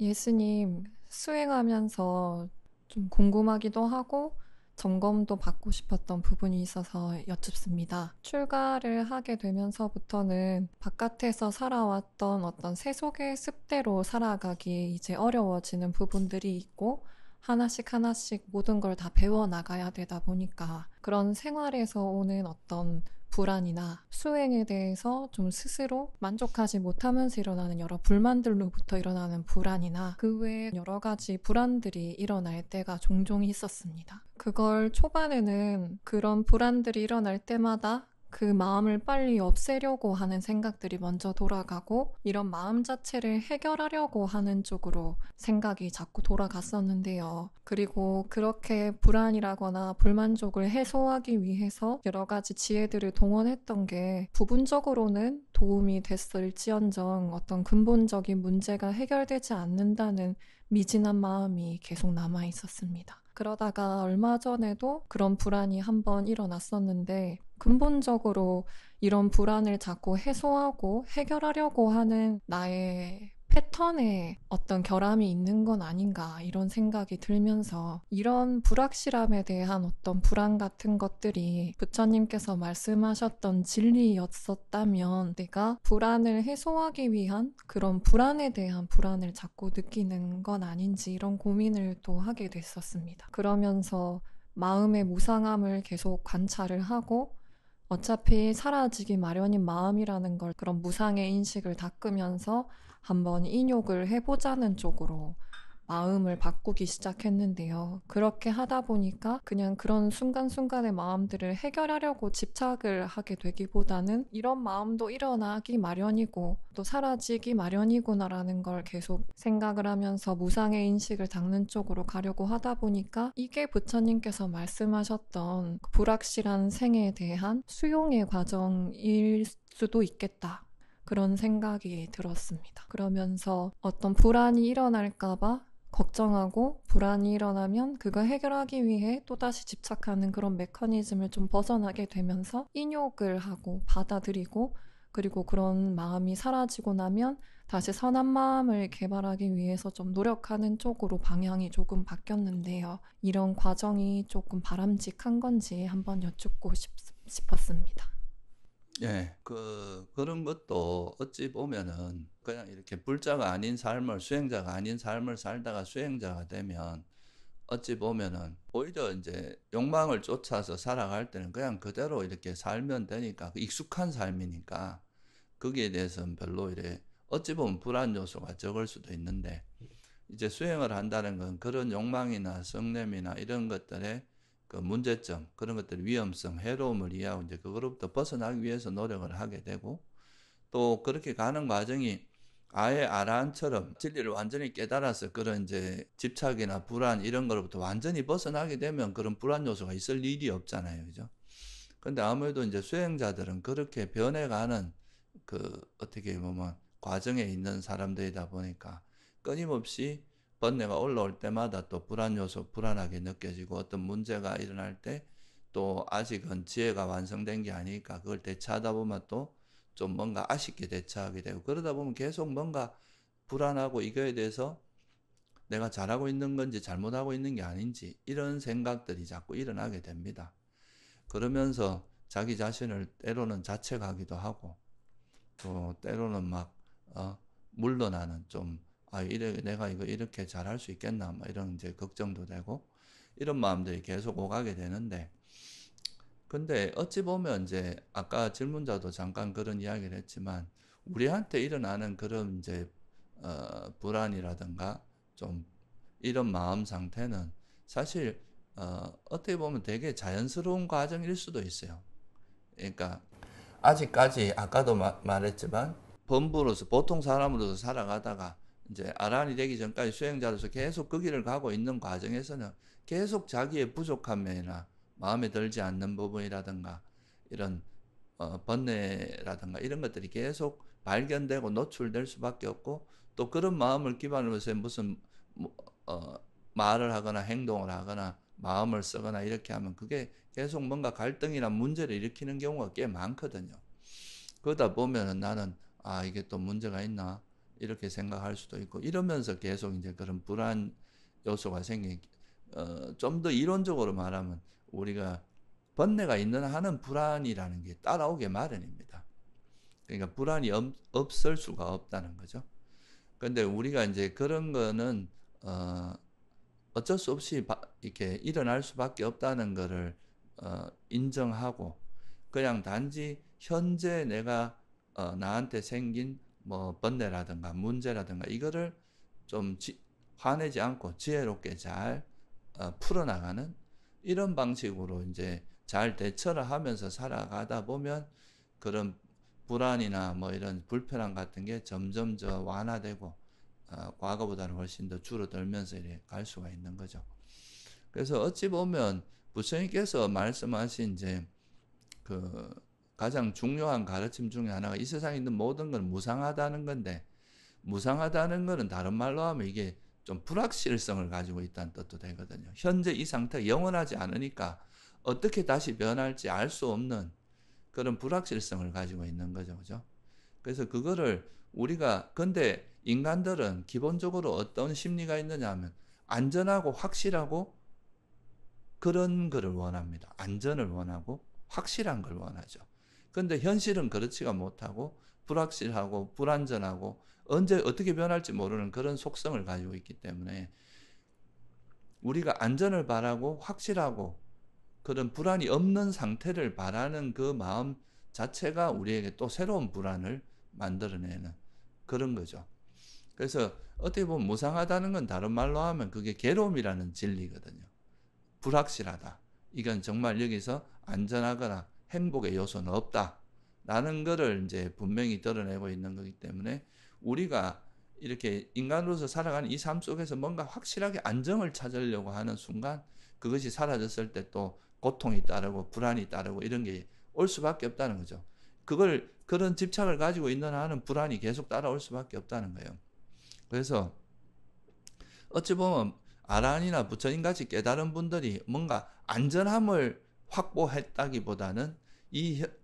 예수님, 수행하면서 좀 궁금하기도 하고 점검도 받고 싶었던 부분이 있어서 여쭙습니다. 출가를 하게 되면서부터는 바깥에서 살아왔던 어떤 세속의 습대로 살아가기 이제 어려워지는 부분들이 있고 하나씩 하나씩 모든 걸 다 배워나가야 되다 보니까 그런 생활에서 오는 어떤 불안이나 수행에 대해서 좀 스스로 만족하지 못하면서 일어나는 여러 불만들로부터 일어나는 불안이나 그 외에 여러 가지 불안들이 일어날 때가 종종 있었습니다. 그걸 초반에는 그런 불안들이 일어날 때마다 그 마음을 빨리 없애려고 하는 생각들이 먼저 돌아가고 이런 마음 자체를 해결하려고 하는 쪽으로 생각이 자꾸 돌아갔었는데요. 그리고 그렇게 불안이라거나 불만족을 해소하기 위해서 여러 가지 지혜들을 동원했던 게 부분적으로는 도움이 됐을지언정 어떤 근본적인 문제가 해결되지 않는다는 미진한 마음이 계속 남아 있었습니다. 그러다가 얼마 전에도 그런 불안이 한번 일어났었는데 근본적으로 이런 불안을 자꾸 해소하고 해결하려고 하는 나의 패턴에 어떤 결함이 있는 건 아닌가 이런 생각이 들면서 이런 불확실함에 대한 어떤 불안 같은 것들이 부처님께서 말씀하셨던 진리였었다면 내가 불안을 해소하기 위한 그런 불안에 대한 불안을 자꾸 느끼는 건 아닌지 이런 고민을 또 하게 됐었습니다. 그러면서 마음의 무상함을 계속 관찰을 하고 어차피 사라지기 마련인 마음이라는 걸 그런 무상의 인식을 닦으면서 한번 인욕을 해보자는 쪽으로 마음을 바꾸기 시작했는데요. 그렇게 하다 보니까 그냥 그런 순간순간의 마음들을 해결하려고 집착을 하게 되기보다는 이런 마음도 일어나기 마련이고 또 사라지기 마련이구나라는 걸 계속 생각을 하면서 무상의 인식을 닦는 쪽으로 가려고 하다 보니까 이게 부처님께서 말씀하셨던 그 불확실한 생에 대한 수용의 과정일 수도 있겠다. 그런 생각이 들었습니다. 그러면서 어떤 불안이 일어날까봐 걱정하고 불안이 일어나면 그걸 해결하기 위해 또다시 집착하는 그런 메커니즘을 좀 벗어나게 되면서 인욕을 하고 받아들이고 그리고 그런 마음이 사라지고 나면 다시 선한 마음을 개발하기 위해서 좀 노력하는 쪽으로 방향이 조금 바뀌었는데요. 이런 과정이 조금 바람직한 건지 한번 여쭙고 싶었습니다. 예, 그런 것도 어찌 보면은 그냥 이렇게 불자가 아닌 삶을, 수행자가 아닌 삶을 살다가 수행자가 되면 어찌 보면은 오히려 이제 욕망을 쫓아서 살아갈 때는 그냥 그대로 이렇게 살면 되니까 그 익숙한 삶이니까 거기에 대해서는 별로 이래 어찌 보면 불안 요소가 적을 수도 있는데 이제 수행을 한다는 건 그런 욕망이나 성냄이나 이런 것들의 그 문제점, 그런 것들의 위험성, 해로움을 이해하고 이제 그거로부터 벗어나기 위해서 노력을 하게 되고 또 그렇게 가는 과정이 아예 아라한처럼 진리를 완전히 깨달아서 그런 이제 집착이나 불안 이런 거로부터 완전히 벗어나게 되면 그런 불안 요소가 있을 일이 없잖아요. 그죠? 근데 아무래도 이제 수행자들은 그렇게 변해가는 그 어떻게 보면 과정에 있는 사람들이다 보니까 끊임없이 번뇌가 올라올 때마다 또 불안 요소, 불안하게 느껴지고 어떤 문제가 일어날 때 또 아직은 지혜가 완성된 게 아니니까 그걸 대처하다 보면 또 좀 뭔가 아쉽게 대처하게 되고 그러다 보면 계속 뭔가 불안하고 이거에 대해서 내가 잘하고 있는 건지 잘못하고 있는 게 아닌지 이런 생각들이 자꾸 일어나게 됩니다. 그러면서 자기 자신을 때로는 자책하기도 하고 또 때로는 막 물러나는 좀 내가 이거 이렇게 잘할 수 있겠나 막 이런 이제 걱정도 되고 이런 마음들이 계속 오가게 되는데 근데 어찌 보면 이제 아까 질문자도 잠깐 그런 이야기를 했지만 우리한테 일어나는 그런 이제 불안이라든가 좀 이런 마음 상태는 사실 어떻게 보면 되게 자연스러운 과정일 수도 있어요. 그러니까 아직까지 아까도 말했지만 범부로서 보통 사람으로서 살아가다가 이제 아란이 되기 전까지 수행자로서 계속 그 길을 가고 있는 과정에서는 계속 자기의 부족한 면이나 마음에 들지 않는 부분이라든가 이런 번뇌라든가 이런 것들이 계속 발견되고 노출될 수밖에 없고 또 그런 마음을 기반으로 해서 무슨 뭐, 어, 말을 하거나 행동을 하거나 마음을 쓰거나 이렇게 하면 그게 계속 뭔가 갈등이나 문제를 일으키는 경우가 꽤 많거든요. 그러다 보면은 나는 이게 또 문제가 있나 이렇게 생각할 수도 있고 이러면서 계속 이제 그런 불안 요소가 좀 더 이론적으로 말하면 우리가 번뇌가 있는 한은 불안이라는 게 따라오게 마련입니다. 그러니까 불안이 없을 수가 없다는 거죠. 근데 우리가 이제 그런 거는 어쩔 수 없이 이렇게 일어날 수밖에 없다는 거를 인정하고 그냥 단지 현재 내가 나한테 생긴 뭐 번뇌라든가 문제라든가 이거를 좀 화내지 않고 지혜롭게 잘 풀어나가는 이런 방식으로 이제 잘 대처를 하면서 살아가다 보면 그런 불안이나 뭐 이런 불편함 같은 게 점점 완화되고 과거보다는 훨씬 더 줄어들면서 이렇게 갈 수가 있는 거죠. 그래서 어찌 보면 부처님께서 말씀하신 이제 그 가장 중요한 가르침 중에 하나가 이 세상에 있는 모든 건 무상하다는 건데 무상하다는 것은 다른 말로 하면 이게 좀 불확실성을 가지고 있다는 뜻도 되거든요. 현재 이 상태가 영원하지 않으니까 어떻게 다시 변할지 알 수 없는 그런 불확실성을 가지고 있는 거죠. 그죠? 그래서 그거를 근데 인간들은 기본적으로 어떤 심리가 있느냐 하면 안전하고 확실하고 그런 거를 원합니다. 안전을 원하고 확실한 걸 원하죠. 근데 현실은 그렇지가 못하고 불확실하고 불안전하고 언제 어떻게 변할지 모르는 그런 속성을 가지고 있기 때문에 우리가 안전을 바라고 확실하고 그런 불안이 없는 상태를 바라는 그 마음 자체가 우리에게 또 새로운 불안을 만들어내는 그런 거죠. 그래서 어떻게 보면 무상하다는 건 다른 말로 하면 그게 괴로움이라는 진리거든요. 불확실하다. 이건 정말 여기서 안전하거나 행복의 요소는 없다. 라는 거를 이제 분명히 드러내고 있는 거기 때문에 우리가 이렇게 인간으로서 살아가는 이 삶 속에서 뭔가 확실하게 안정을 찾으려고 하는 순간 그것이 사라졌을 때 또 고통이 따르고 불안이 따르고 이런 게 올 수밖에 없다는 거죠. 그런 집착을 가지고 있는 한은 불안이 계속 따라올 수밖에 없다는 거예요. 그래서 어찌 보면 아란이나 부처님 같이 깨달은 분들이 뭔가 안전함을 확보했다기보다는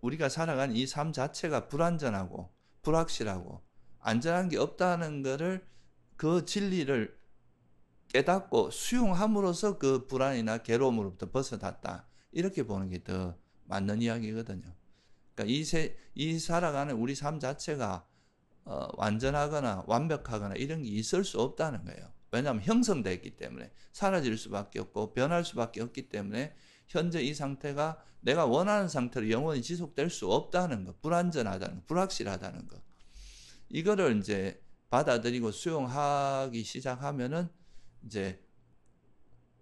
우리가 살아가는 이 삶 자체가 불안전하고 불확실하고 안전한 게 없다는 것을 그 진리를 깨닫고 수용함으로써 그 불안이나 괴로움으로부터 벗어났다. 이렇게 보는 게 더 맞는 이야기거든요. 그러니까 이 살아가는 우리 삶 자체가 완전하거나 완벽하거나 이런 게 있을 수 없다는 거예요. 왜냐하면 형성되어 있기 때문에 사라질 수밖에 없고 변할 수밖에 없기 때문에 현재 이 상태가 내가 원하는 상태로 영원히 지속될 수 없다는 것, 불안전하다는 것, 불확실하다는 것. 이거를 이제 받아들이고 수용하기 시작하면은 이제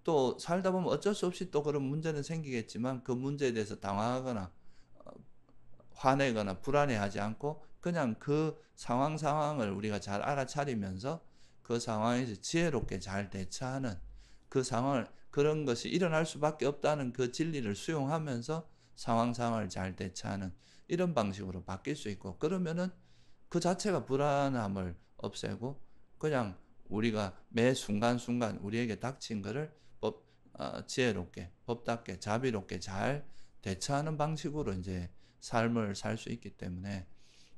또 살다 보면 어쩔 수 없이 또 그런 문제는 생기겠지만 그 문제에 대해서 당황하거나 화내거나 불안해하지 않고 그냥 그 상황을 우리가 잘 알아차리면서 그 상황에서 지혜롭게 잘 대처하는 그 상황을 그런 것이 일어날 수밖에 없다는 그 진리를 수용하면서 상황을 잘 대처하는 이런 방식으로 바뀔 수 있고 그러면은 그 자체가 불안함을 없애고 그냥 우리가 매 순간순간 우리에게 닥친 것을 지혜롭게 법답게 자비롭게 잘 대처하는 방식으로 이제 삶을 살 수 있기 때문에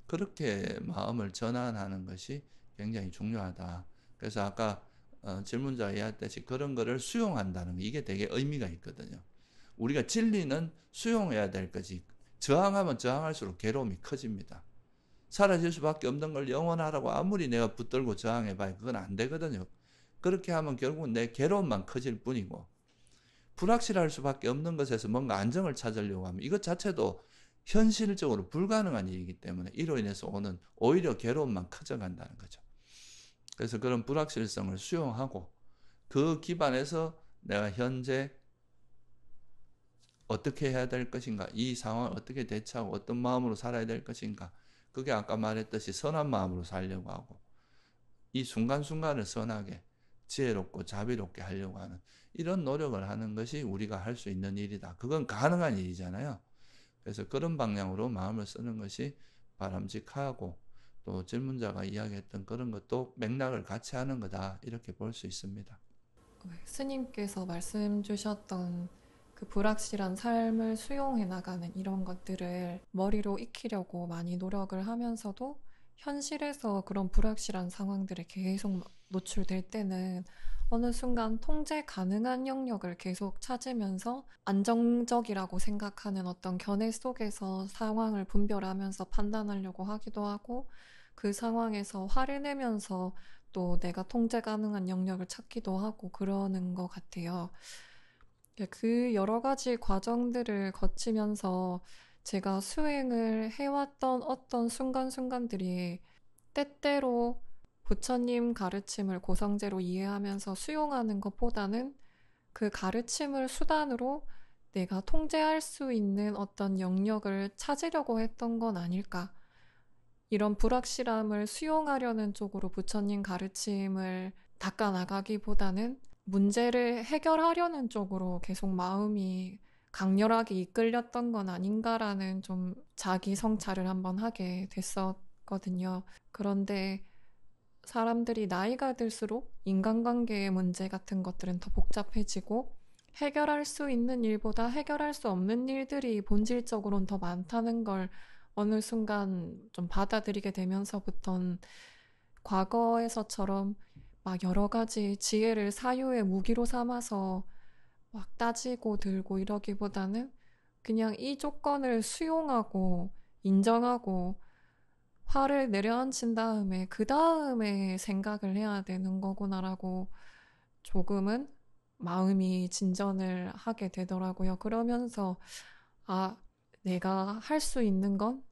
그렇게 마음을 전환하는 것이 굉장히 중요하다. 그래서 아까 질문자 이야기했듯이 그런 거를 수용한다는 거 이게 되게 의미가 있거든요. 우리가 진리는 수용해야 될 것이 저항하면 저항할수록 괴로움이 커집니다. 사라질 수밖에 없는 걸 영원하라고 아무리 내가 붙들고 저항해봐야 그건 안 되거든요. 그렇게 하면 결국은 내 괴로움만 커질 뿐이고 불확실할 수밖에 없는 것에서 뭔가 안정을 찾으려고 하면 이것 자체도 현실적으로 불가능한 일이기 때문에 이로 인해서 오는 오히려 괴로움만 커져간다는 거죠. 그래서 그런 불확실성을 수용하고 그 기반에서 내가 현재 어떻게 해야 될 것인가, 이 상황을 어떻게 대처하고 어떤 마음으로 살아야 될 것인가, 그게 아까 말했듯이 선한 마음으로 살려고 하고 이 순간순간을 선하게 지혜롭고 자비롭게 하려고 하는 이런 노력을 하는 것이 우리가 할 수 있는 일이다. 그건 가능한 일이잖아요. 그래서 그런 방향으로 마음을 쓰는 것이 바람직하고 또 질문자가 이야기했던 그런 것도 맥락을 같이 하는 거다. 이렇게 볼 수 있습니다. 스님께서 말씀 주셨던 그 불확실한 삶을 수용해 나가는 이런 것들을 머리로 익히려고 많이 노력을 하면서도 현실에서 그런 불확실한 상황들에 계속 노출될 때는 어느 순간 통제 가능한 영역을 계속 찾으면서 안정적이라고 생각하는 어떤 견해 속에서 상황을 분별하면서 판단하려고 하기도 하고 그 상황에서 화를 내면서 또 내가 통제 가능한 영역을 찾기도 하고 그러는 것 같아요. 그 여러 가지 과정들을 거치면서 제가 수행을 해왔던 어떤 순간순간들이 때때로 부처님 가르침을 고성제로 이해하면서 수용하는 것보다는 그 가르침을 수단으로 내가 통제할 수 있는 어떤 영역을 찾으려고 했던 건 아닐까. 이런 불확실함을 수용하려는 쪽으로 부처님 가르침을 닦아 나가기보다는 문제를 해결하려는 쪽으로 계속 마음이 강렬하게 이끌렸던 건 아닌가라는 좀 자기 성찰을 한번 하게 됐었거든요. 그런데 사람들이 나이가 들수록 인간관계의 문제 같은 것들은 더 복잡해지고 해결할 수 있는 일보다 해결할 수 없는 일들이 본질적으로는 더 많다는 걸 어느 순간 좀 받아들이게 되면서부턴 과거에서처럼 막 여러 가지 지혜를 사유의 무기로 삼아서 막 따지고 들고 이러기보다는 그냥 이 조건을 수용하고 인정하고 화를 내려앉힌 다음에 그 다음에 생각을 해야 되는 거구나라고 조금은 마음이 진전을 하게 되더라고요. 그러면서 아, 내가 할 수 있는 건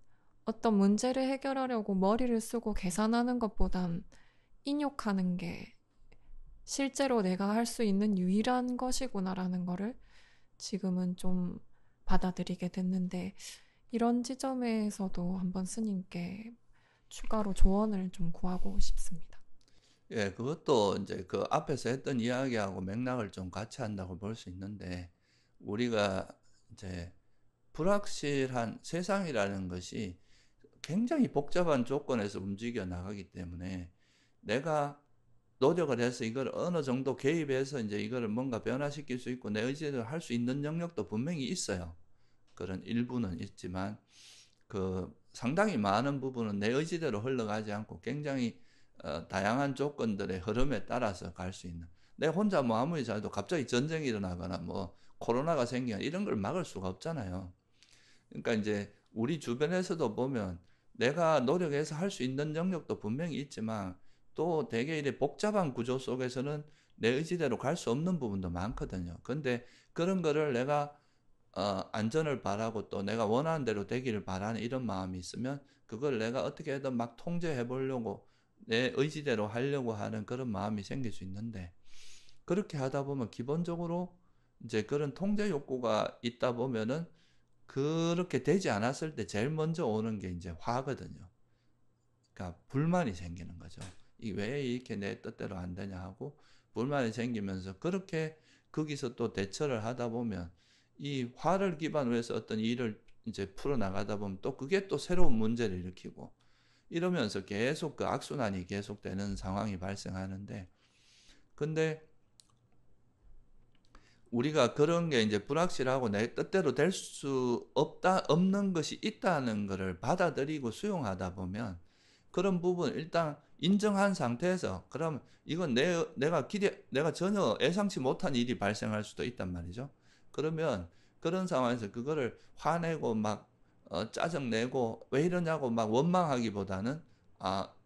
어떤 문제를 해결하려고 머리를 쓰고 계산하는 것보단 인욕하는 게 실제로 내가 할 수 있는 유일한 것이구나라는 거를 지금은 좀 받아들이게 됐는데 이런 지점에서도 한번 스님께 추가로 조언을 좀 구하고 싶습니다. 예, 그것도 이제 그 앞에서 했던 이야기하고 맥락을 좀 같이 한다고 볼 수 있는데, 우리가 이제 불확실한 세상이라는 것이 굉장히 복잡한 조건에서 움직여 나가기 때문에 내가 노력을 해서 이걸 어느 정도 개입해서 이제 이거를 뭔가 변화시킬 수 있고 내 의지대로 할 수 있는 영역도 분명히 있어요. 그런 일부는 있지만 그 상당히 많은 부분은 내 의지대로 흘러가지 않고 굉장히 다양한 조건들의 흐름에 따라서 갈 수 있는, 내 혼자 뭐 아무리 잘해도 갑자기 전쟁이 일어나거나 뭐 코로나가 생기거나 이런 걸 막을 수가 없잖아요. 그러니까 이제 우리 주변에서도 보면 내가 노력해서 할 수 있는 영역도 분명히 있지만 또 되게 이래 복잡한 구조 속에서는 내 의지대로 갈 수 없는 부분도 많거든요. 근데 그런 거를 내가 안전을 바라고 또 내가 원하는 대로 되기를 바라는 이런 마음이 있으면 그걸 내가 어떻게든 막 통제해 보려고 내 의지대로 하려고 하는 그런 마음이 생길 수 있는데, 그렇게 하다 보면 기본적으로 이제 그런 통제 욕구가 있다 보면은 그렇게 되지 않았을 때 제일 먼저 오는 게 이제 화거든요. 그러니까 불만이 생기는 거죠. 이 왜 이렇게 내 뜻대로 안 되냐 하고 불만이 생기면서, 그렇게 거기서 또 대처를 하다 보면 이 화를 기반으로 해서 어떤 일을 이제 풀어 나가다 보면 또 그게 또 새로운 문제를 일으키고 이러면서 계속 그 악순환이 계속되는 상황이 발생하는데, 근데 우리가 그런 게 이제 불확실하고 내 뜻대로 될 수 없는 것이 있다는 것을 받아들이고 수용하다 보면 그런 부분 일단 인정한 상태에서, 그럼 이건 내가 전혀 예상치 못한 일이 발생할 수도 있단 말이죠. 그러면 그런 상황에서 그거를 화내고 막 짜증내고 왜 이러냐고 막 원망하기보다는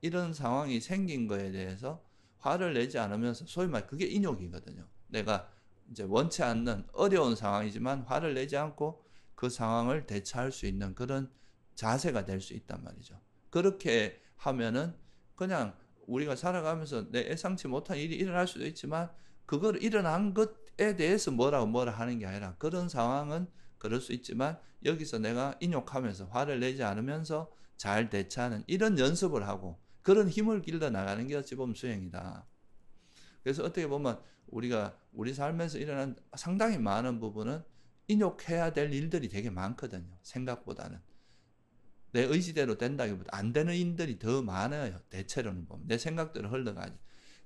이런 상황이 생긴 거에 대해서 화를 내지 않으면서, 소위 말 그게 인욕이거든요. 내가 이제 원치 않는 어려운 상황이지만 화를 내지 않고 그 상황을 대처할 수 있는 그런 자세가 될 수 있단 말이죠. 그렇게 하면은 그냥 우리가 살아가면서 내 예상치 못한 일이 일어날 수도 있지만 그걸 일어난 것에 대해서 뭐라 하는 게 아니라, 그런 상황은 그럴 수 있지만 여기서 내가 인욕하면서 화를 내지 않으면서 잘 대처하는 이런 연습을 하고 그런 힘을 길러 나가는 게 어찌 보면 수행이다. 그래서 어떻게 보면 우리가 우리 삶에서 일어난 상당히 많은 부분은 인욕해야 될 일들이 되게 많거든요. 생각보다는. 내 의지대로 된다기보다 안 되는 일들이 더 많아요. 대체로는 보면. 내 생각대로 흘러가지.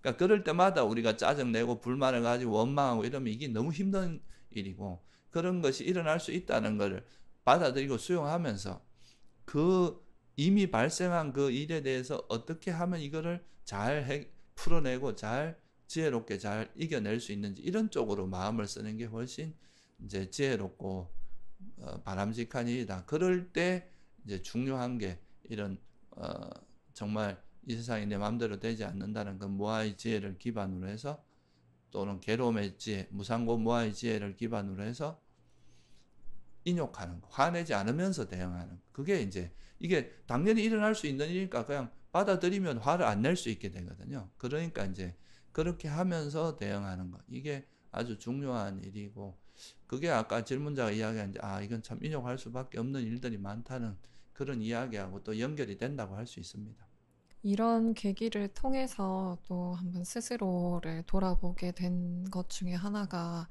그러니까 그럴 때마다 우리가 짜증내고 불만을 가지고 원망하고 이러면 이게 너무 힘든 일이고, 그런 것이 일어날 수 있다는 것을 받아들이고 수용하면서 그 이미 발생한 그 일에 대해서 어떻게 하면 이거를 잘 풀어내고 잘 지혜롭게 잘 이겨낼 수 있는지 이런 쪽으로 마음을 쓰는 게 훨씬 이제 지혜롭고 바람직한 일이다. 그럴 때 이제 중요한 게 이런 정말 이 세상이 내 마음대로 되지 않는다는 그 무아의 지혜를 기반으로 해서 또는 괴로움의 지혜, 무상고 무아의 지혜를 기반으로 해서 인욕하는 거, 화내지 않으면서 대응하는 거. 그게 이제 이게 당연히 일어날 수 있는 일이니까 그냥 받아들이면 화를 안 낼 수 있게 되거든요. 그러니까 이제 그렇게 하면서 대응하는 거. 이게 아주 중요한 일이고 그게 아까 질문자가 이야기한 이건 참 인욕할 수밖에 없는 일들이 많다는 그런 이야기하고 또 연결이 된다고 할 수 있습니다. 이런 계기를 통해서 또 한번 스스로를 돌아보게 된 것 중에 하나가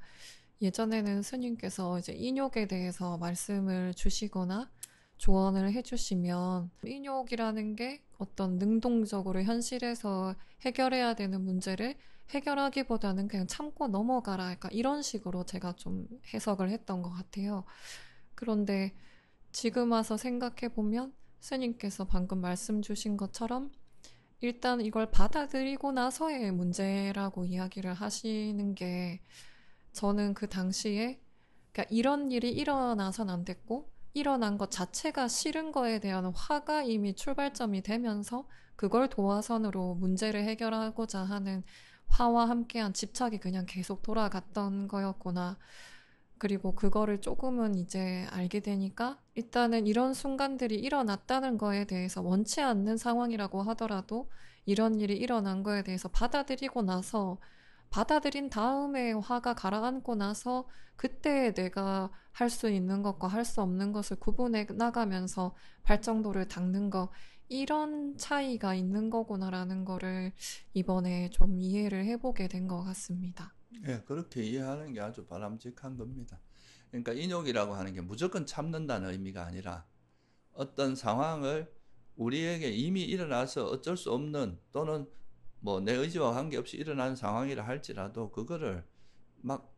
예전에는 스님께서 이제 인욕에 대해서 말씀을 주시거나 조언을 해주시면 인욕이라는 게 어떤 능동적으로 현실에서 해결해야 되는 문제를 해결하기보다는 그냥 참고 넘어가라. 약간 이런 식으로 제가 좀 해석을 했던 것 같아요. 그런데 지금 와서 생각해보면 스님께서 방금 말씀 주신 것처럼 일단 이걸 받아들이고 나서의 문제라고 이야기를 하시는 게 저는 그 당시에 그러니까 이런 일이 일어나선 안 됐고 일어난 것 자체가 싫은 거에 대한 화가 이미 출발점이 되면서 그걸 도화선으로 문제를 해결하고자 하는 화와 함께한 집착이 그냥 계속 돌아갔던 거였구나. 그리고 그거를 조금은 이제 알게 되니까 일단은 이런 순간들이 일어났다는 거에 대해서 원치 않는 상황이라고 하더라도 이런 일이 일어난 거에 대해서 받아들이고 나서 받아들인 다음에 화가 가라앉고 나서 그때 내가 할 수 있는 것과 할 수 없는 것을 구분해 나가면서 발정도를 닦는 거 이런 차이가 있는 거구나라는 거를 이번에 좀 이해를 해보게 된 것 같습니다. 예, 그렇게 이해하는 게 아주 바람직한 겁니다. 그러니까 인욕이라고 하는 게 무조건 참는다는 의미가 아니라 어떤 상황을 우리에게 이미 일어나서 어쩔 수 없는 또는 뭐 내 의지와 관계없이 일어나는 상황이라 할지라도 그거를 막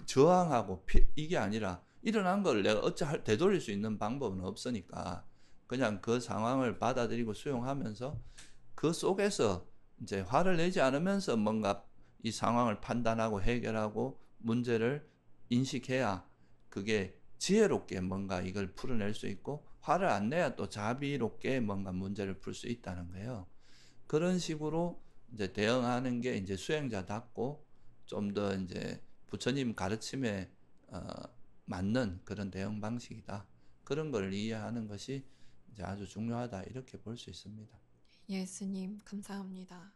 저항하고 이게 아니라 일어난 걸 내가 되돌릴 수 있는 방법은 없으니까 그냥 그 상황을 받아들이고 수용하면서 그 속에서 이제 화를 내지 않으면서 뭔가 이 상황을 판단하고 해결하고 문제를 인식해야 그게 지혜롭게 뭔가 이걸 풀어낼 수 있고 화를 안 내야 또 자비롭게 뭔가 문제를 풀 수 있다는 거예요. 그런 식으로 이제 대응하는 게 이제 수행자답고 좀 더 이제 부처님 가르침에 맞는 그런 대응 방식이다. 그런 걸 이해하는 것이 이제 아주 중요하다. 이렇게 볼 수 있습니다. 예수님, 감사합니다.